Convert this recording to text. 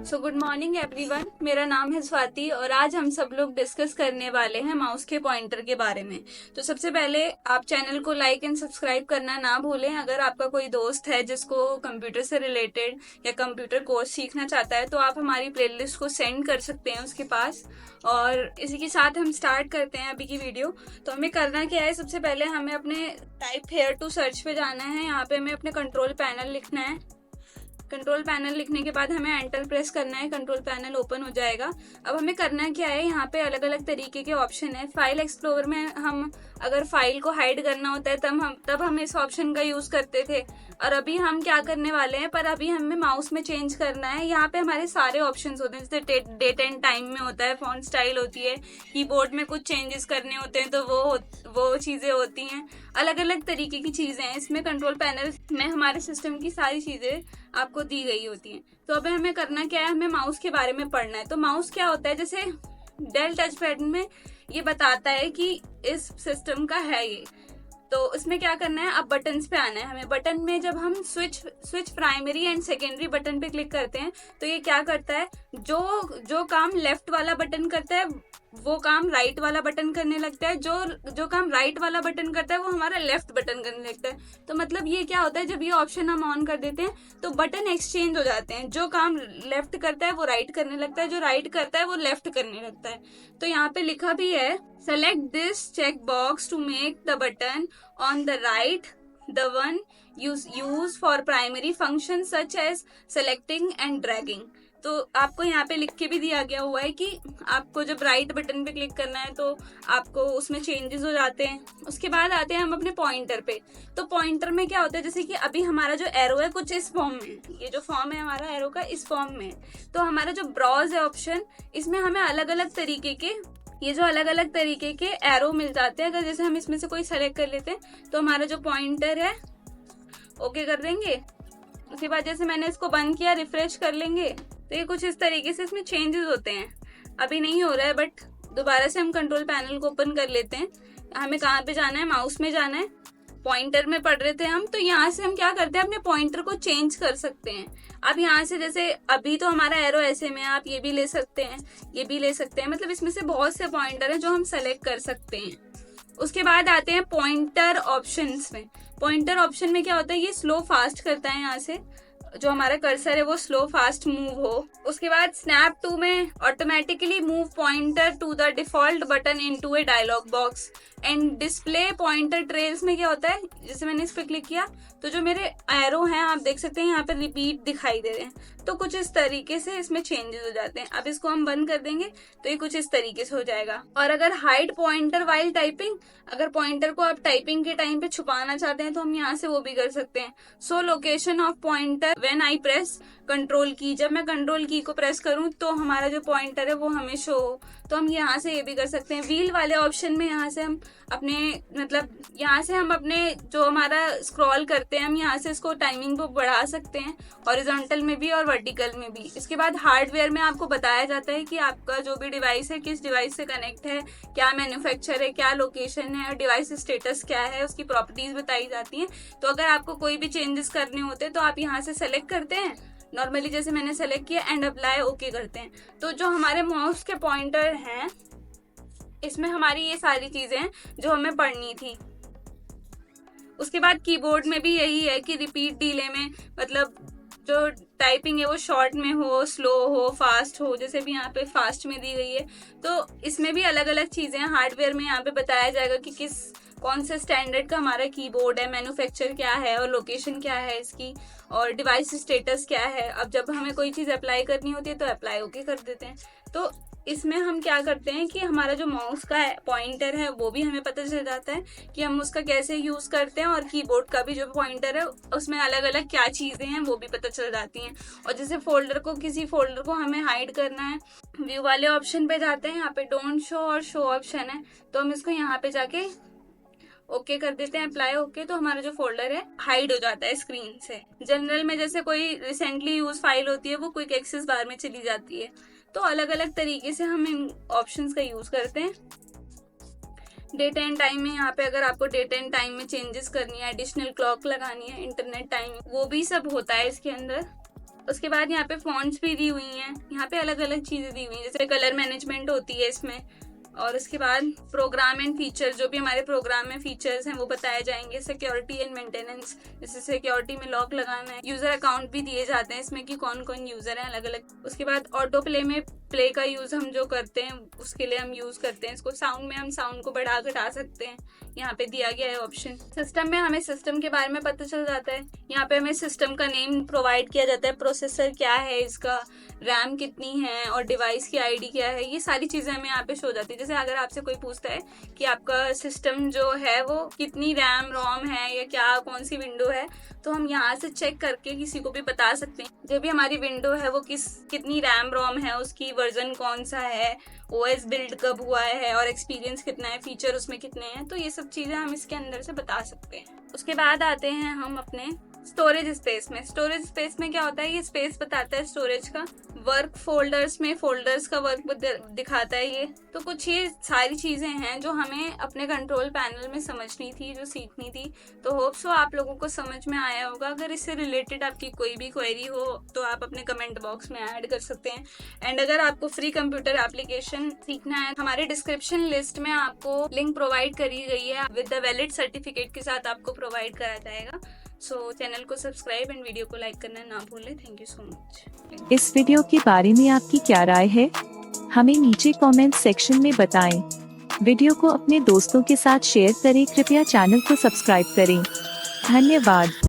So good morning everyone. मेरा नाम है स्वाति और आज हम सब लोग डिस्कस करने वाले हैं माउस के पॉइंटर के बारे में। तो सबसे पहले आप चैनल को लाइक एंड सब्सक्राइब करना ना भूलें। अगर आपका कोई दोस्त है जिसको कंप्यूटर से रिलेटेड या कंप्यूटर कोर्स सीखना चाहता है तो आप हमारी प्लेलिस्ट को सेंड कर सकते हैं उसके पास। और इसी के साथ हम स्टार्ट करते हैं अभी की वीडियो। तो हमें करना क्या है, सबसे पहले हमें अपने टाइप हेयर टू सर्च पे जाना है। यहाँ पे हमें अपने कंट्रोल पैनल लिखना है। कंट्रोल पैनल लिखने के बाद हमें एंटर प्रेस करना है, कंट्रोल पैनल ओपन हो जाएगा। अब हमें करना क्या है, यहाँ पे अलग अलग तरीके के ऑप्शन है। फाइल एक्सप्लोरर में हम अगर फाइल को हाइड करना होता है तब हम इस ऑप्शन का यूज करते थे। और अभी हम क्या करने वाले हैं, पर अभी हमें माउस में चेंज करना है। यहाँ पे हमारे सारे ऑप्शंस होते हैं, जैसे डेट एंड टाइम में होता है, फॉन्ट स्टाइल होती है, कीबोर्ड में कुछ चेंजेस करने होते हैं तो वो चीजें होती हैं। अलग अलग तरीके की चीजें हैं इसमें। कंट्रोल पैनल में हमारे सिस्टम की सारी चीजें आपको दी गई होती हैं। तो अब हमें करना क्या है, हमें माउस के बारे में पढ़ना है। तो माउस क्या होता है, जैसे डेल टच पैड में ये बताता है कि इस सिस्टम का है ये। तो इसमें क्या करना है, अब बटन्स पे आना है हमें। बटन में जब हम switch primary and secondary button पे क्लिक करते हैं तो ये क्या करता है, जो काम लेफ्ट वाला बटन करता है वो काम राइट वाला बटन करने लगता है। जो काम राइट वाला बटन करता है वो हमारा लेफ्ट बटन करने लगता है। तो मतलब ये क्या होता है, जब ये ऑप्शन हम ऑन कर देते हैं तो बटन एक्सचेंज हो जाते हैं। जो काम लेफ्ट करता है वो राइट करने लगता है, जो राइट करता है वो लेफ्ट करने लगता है। तो यहाँ पे लिखा भी है, select this check box to make the button on the right the one use for primary functions such as selecting and dragging। तो आपको यहाँ पे लिख के भी दिया गया हुआ है कि आपको जब राइट बटन पे क्लिक करना है तो आपको उसमें चेंजेस हो जाते हैं। उसके बाद आते हैं हम अपने पॉइंटर पे। तो पॉइंटर में क्या होता है, जैसे कि अभी हमारा जो एरो है कुछ इस फॉर्म में, ये जो फॉर्म है हमारा एरो का इस फॉर्म में। तो हमारा जो ब्राउज है ऑप्शन, इसमें हमें अलग अलग तरीके के एरो मिल जाते हैं। अगर जैसे हम इसमें से कोई सेलेक्ट कर लेते हैं तो हमारा जो पॉइंटर है ओके कर देंगे। उसके बाद जैसे मैंने इसको बंद किया, रिफ्रेश कर लेंगे तो ये कुछ इस तरीके से इसमें चेंजेस होते हैं। अभी नहीं हो रहा है, बट दोबारा से हम कंट्रोल पैनल को ओपन कर लेते हैं। हमें कहाँ पे जाना है, माउस में जाना है। पॉइंटर में पढ़ रहे थे हम, तो यहाँ से हम क्या करते हैं, अपने पॉइंटर को चेंज कर सकते हैं। अब यहाँ से जैसे अभी तो हमारा एरो ऐसे में, आप ये भी ले सकते हैं, ये भी ले सकते हैं। मतलब इसमें से बहुत से पॉइंटर हैं जो हम सेलेक्ट कर सकते हैं। उसके बाद आते हैं पॉइंटर ऑप्शंस में। पॉइंटर ऑप्शन में क्या होता है, ये स्लो फास्ट करता है। यहाँ से जो हमारा कर्सर है वो स्लो फास्ट मूव हो। उसके बाद स्नैप टू में automatically move pointer to the default button into a dialog box and display pointer trails में क्या होता है, जैसे मैंने इस पे क्लिक किया तो जो मेरे एरो हैं आप देख सकते हैं यहाँ पे रिपीट दिखाई दे रहे हैं। तो कुछ इस तरीके से इसमें चेंजेस हो जाते हैं। अब इसको हम बंद कर देंगे तो ये कुछ इस तरीके से हो जाएगा। और अगर हाइड पॉइंटर वाइल टाइपिंग, अगर पॉइंटर को आप टाइपिंग के टाइम पे छुपाना चाहते हैं तो हम यहाँ से वो भी कर सकते हैं। सो location of pointer when I press control की, जब मैं कंट्रोल की को प्रेस करूं तो हमारा जो पॉइंटर है वो हमें शो हो। तो हम यहाँ से ये भी कर सकते हैं। व्हील वाले ऑप्शन में यहाँ से हम अपने जो हमारा स्क्रॉल करते हैं हम यहाँ से इसको टाइमिंग को बढ़ा सकते हैं, हॉरिजॉन्टल में भी और वर्टिकल में भी। इसके बाद हार्डवेयर में आपको बताया जाता है कि आपका जो भी डिवाइस है किस डिवाइस से कनेक्ट है, क्या मैन्युफैक्चर है, क्या लोकेशन है और डिवाइस स्टेटस क्या है, उसकी प्रॉपर्टीज बताई जाती हैं। तो अगर आपको कोई भी चेंजेस करने होते हैं तो आप यहाँ से सेलेक्ट करते हैं, नॉर्मली जैसे मैंने सेलेक्ट किया, एंड अप्लाई ओके करते हैं। तो जो हमारे माउस के पॉइंटर हैं इसमें हमारी ये सारी चीजें हैं जो हमें पढ़नी थी। उसके बाद कीबोर्ड में भी यही है कि रिपीट डिले में, मतलब जो टाइपिंग है वो शॉर्ट में हो, स्लो हो, फास्ट हो। जैसे भी यहाँ पे फास्ट में दी गई है तो इसमें भी अलग अलग चीजें हैं। हार्डवेयर में यहाँ पे बताया जाएगा कि कौन से स्टैंडर्ड का हमारा कीबोर्ड है, मैन्युफैक्चर क्या है और लोकेशन क्या है इसकी, और डिवाइस स्टेटस क्या है। अब जब हमें कोई चीज़ अप्लाई करनी होती है तो अप्लाई ओके कर देते हैं। तो इसमें हम क्या करते हैं कि हमारा जो माउस का पॉइंटर है वो भी हमें पता चल जाता है कि हम उसका कैसे यूज़ करते हैं, और कीबोर्ड का भी जो पॉइंटर है उसमें अलग अलग क्या चीज़ें हैं वो भी पता चल जाती हैं। और जैसे किसी फोल्डर को हमें हाइड करना है, व्यू वाले ऑप्शन पे जाते हैं, यहाँ पे डोंट शो और शो ऑप्शन है, तो हम इसको यहाँ पे जाके ओके कर देते हैं, अप्लाई ओके। तो हमारा जो फोल्डर है हाइड हो जाता है स्क्रीन से। जनरल में जैसे कोई रिसेंटली यूज फाइल होती है वो क्विक एक्सेस बार में चली जाती है। तो अलग अलग तरीके से हम इन ऑप्शंस का यूज करते हैं। डेट एंड टाइम में यहाँ पे अगर आपको डेट एंड टाइम में चेंजेस करनी है, एडिशनल क्लॉक लगानी है, इंटरनेट टाइम, वो भी सब होता है इसके अंदर। उसके बाद यहाँ पे फॉन्ट्स भी दी हुई हैं, यहाँ पे अलग अलग चीजें दी हुई हैं, जैसे कलर मैनेजमेंट होती है इसमें। और उसके बाद प्रोग्राम एंड फीचर, जो भी हमारे प्रोग्राम में फीचर्स हैं वो बताए जाएंगे। सिक्योरिटी एंड मेंटेनेंस, जैसे सिक्योरिटी में लॉक लगाना है। यूजर अकाउंट भी दिए जाते हैं इसमें कि कौन कौन यूजर हैं अलग अलग। उसके बाद ऑटो प्ले में प्ले का यूज हम जो करते हैं उसके लिए हम यूज करते हैं इसको। साउंड में हम साउंड को बढ़ा घटा सकते हैं, यहाँ पे दिया गया है ऑप्शन। सिस्टम में हमें सिस्टम के बारे में पता चल जाता है, यहाँ पे हमें सिस्टम का नेम प्रोवाइड किया जाता है, प्रोसेसर क्या है इसका, रैम कितनी है और डिवाइस की आईडी क्या है, ये सारी चीजें हमें यहाँ पे शो जाती है। जैसे अगर आपसे कोई पूछता है कि आपका सिस्टम जो है वो कितनी रैम रोम है या क्या कौन सी विंडो है, तो हम यहाँ से चेक करके किसी को भी बता सकते हैं। जो भी हमारी विंडो है वो कितनी रैम रोम है, उसकी वर्जन कौन सा है, ओएस बिल्ड कब हुआ है और एक्सपीरियंस कितना है, फीचर उसमें कितने हैं, तो ये सब चीजें हम इसके अंदर से बता सकते हैं। उसके बाद आते हैं हम अपने स्टोरेज स्पेस में। स्टोरेज स्पेस में क्या होता है, ये स्पेस बताता है स्टोरेज का। वर्क फोल्डर्स में फोल्डर्स का वर्क दिखाता है ये। तो कुछ ये सारी चीजें हैं जो हमें अपने कंट्रोल पैनल में समझनी थी, जो सीखनी थी। तो होप सो आप लोगों को समझ में आया होगा। अगर इससे रिलेटेड आपकी कोई भी क्वेरी हो तो आप अपने कमेंट बॉक्स में ऐड कर सकते हैं। एंड अगर आपको फ्री कंप्यूटर एप्लीकेशन सीखना है, हमारे डिस्क्रिप्शन लिस्ट में आपको लिंक प्रोवाइड करी गई है, विद द वैलिड सर्टिफिकेट के साथ आपको प्रोवाइड करा जाएगा। सो चैनल को सब्सक्राइब एंड वीडियो को लाइक करना ना भूलें। Thank you so much. इस वीडियो के बारे में आपकी क्या राय है, हमें नीचे कमेंट सेक्शन में बताएं। वीडियो को अपने दोस्तों के साथ शेयर करें। कृपया चैनल को सब्सक्राइब करें। धन्यवाद।